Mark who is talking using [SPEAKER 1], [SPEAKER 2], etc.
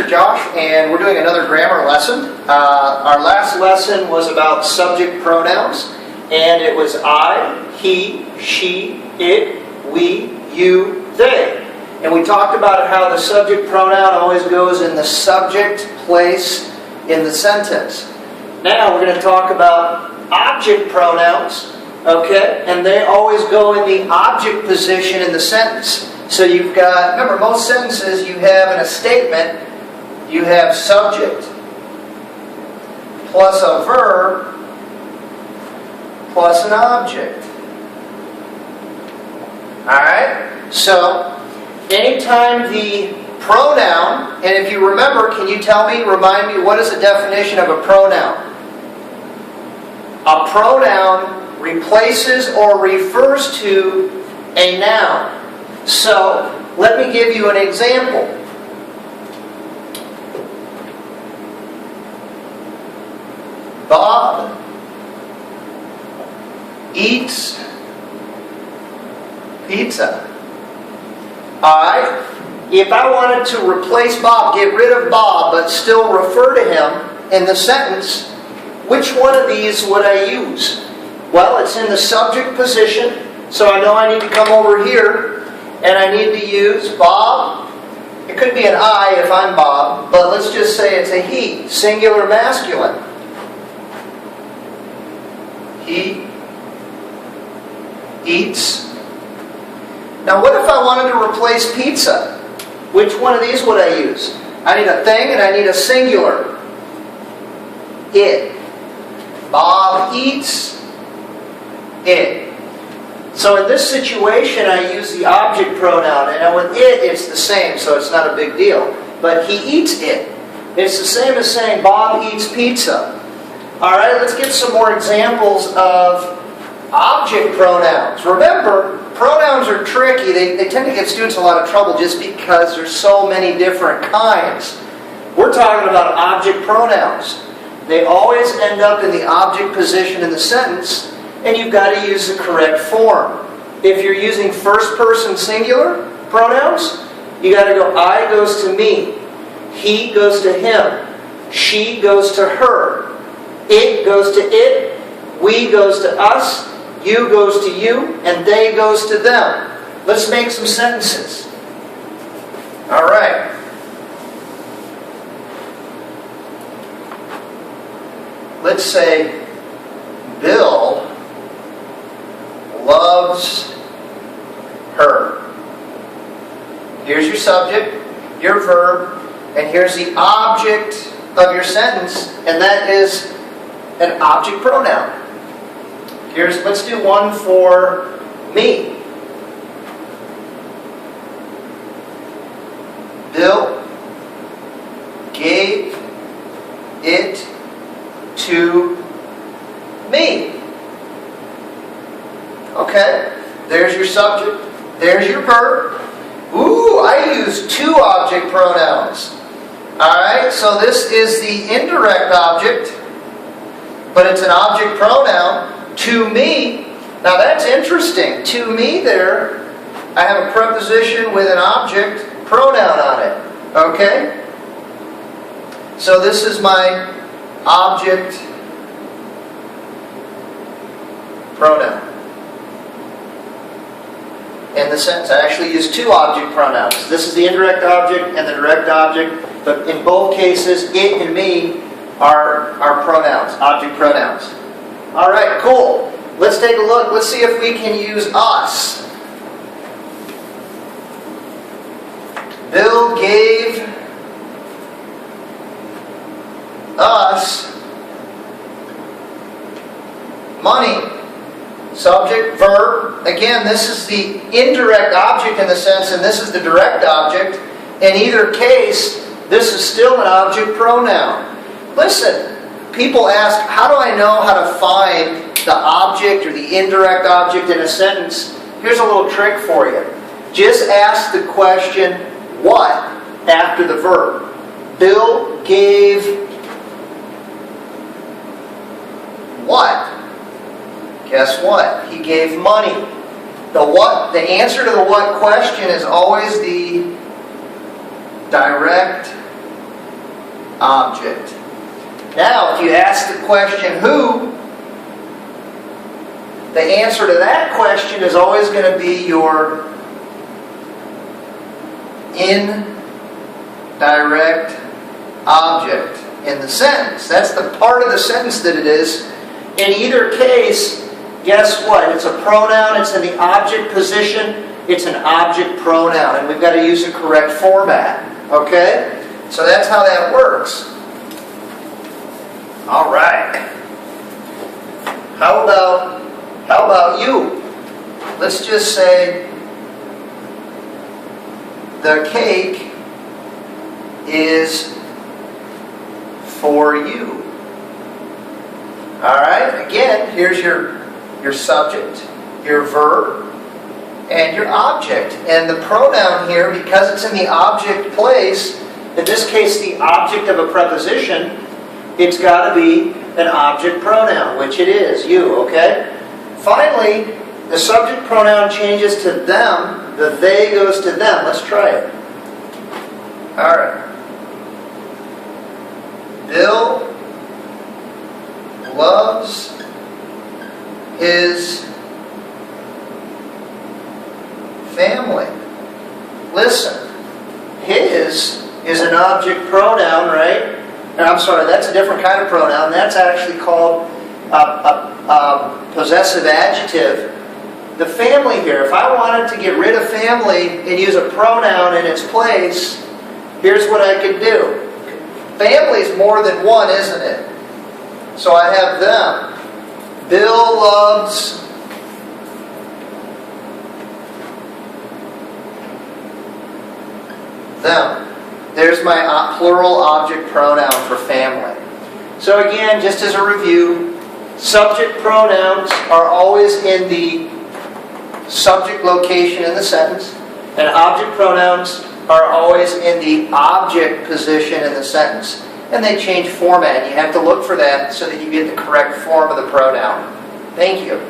[SPEAKER 1] Josh, and we're doing another grammar lesson. Our last lesson was about subject pronouns, and it was I, he, she, it, we, you, they. And we talked about how the subject pronoun always goes in the subject place in the sentence. Now we're going to talk about object pronouns, okay? And they always go in the object position in the sentence. So you've got, remember, most sentences you have in a statement, you have subject plus a verb plus an object. Alright? So, anytime the pronoun, and if you remember, can you remind me, what is the definition of a pronoun? A pronoun replaces or refers to a noun. So, let me give you an example. Bob eats pizza. Alright? If I wanted to replace Bob, get rid of Bob, but still refer to him in the sentence, which one of these would I use? Well, it's in the subject position, so I know I need to come over here, and I need to use Bob. It could be an I if I'm Bob, but let's just say it's a he, singular masculine. He eats. Now what if I wanted to replace pizza? Which one of these would I use? I need a thing and I need a singular. It. Bob eats it. So in this situation I use the object pronoun, and with it it's the same, so it's not a big deal. But he eats it. It's the same as saying Bob eats pizza. Alright, let's get some more examples of object pronouns. Remember, pronouns are tricky. They tend to get students in a lot of trouble just because there's so many different kinds. We're talking about object pronouns. They always end up in the object position in the sentence, and you've got to use the correct form. If you're using first person singular pronouns, you got to go I goes to me, he goes to him, she goes to her, it goes to it, we goes to us, you goes to you, and they goes to them. Let's make some sentences. Alright. Let's say Bill loves her. Here's your subject, your verb, and here's the object of your sentence, and that is an object pronoun. Let's do one for me. Bill gave it to me. Okay, there's your subject, there's your verb. Ooh, I use two object pronouns. Alright, so this is the indirect object, but it's an object pronoun. To me. Now that's interesting. To me there, I have a preposition with an object pronoun on it. Okay? So this is my object pronoun. In the sentence, I actually use two object pronouns. This is the indirect object and the direct object, but in both cases, it and me are pronouns, object pronouns. Alright, cool. Let's take a look. Let's see if we can use us. Bill gave us money. Subject, verb. Again, this is the indirect object in the sense, and this is the direct object. In either case, this is still an object pronoun. Listen. People ask, how do I know how to find the object or the indirect object in a sentence? Here's a little trick for you. Just ask the question, what, after the verb. Bill gave what? Guess what? He gave money. The answer to the what question is always the direct object. Now, if you ask the question who, the answer to that question is always going to be your indirect object in the sentence. That's the part of the sentence that it is. In either case, guess what? It's a pronoun, it's in the object position, it's an object pronoun, and we've got to use the correct format. Okay? So that's how that works. All right. How about you? Let's just say the cake is for you. All right? Again, here's your subject, your verb, and your object. And the pronoun here, because it's in the object place, in this case the object of a preposition, it's got to be an object pronoun, which it is, you, okay? Finally, the subject pronoun changes to them, the they goes to them. Let's try it. All right. Bill loves his family. Listen, his is an object pronoun, right? I'm sorry, that's a different kind of pronoun. That's actually called a possessive adjective. The family here, if I wanted to get rid of family and use a pronoun in its place, here's what I could do. Family is more than one, isn't it? So I have them. Bill loves them. There's my plural object pronoun for family. So again, just as a review, subject pronouns are always in the subject location in the sentence, and object pronouns are always in the object position in the sentence. And they change format. You have to look for that so that you get the correct form of the pronoun. Thank you.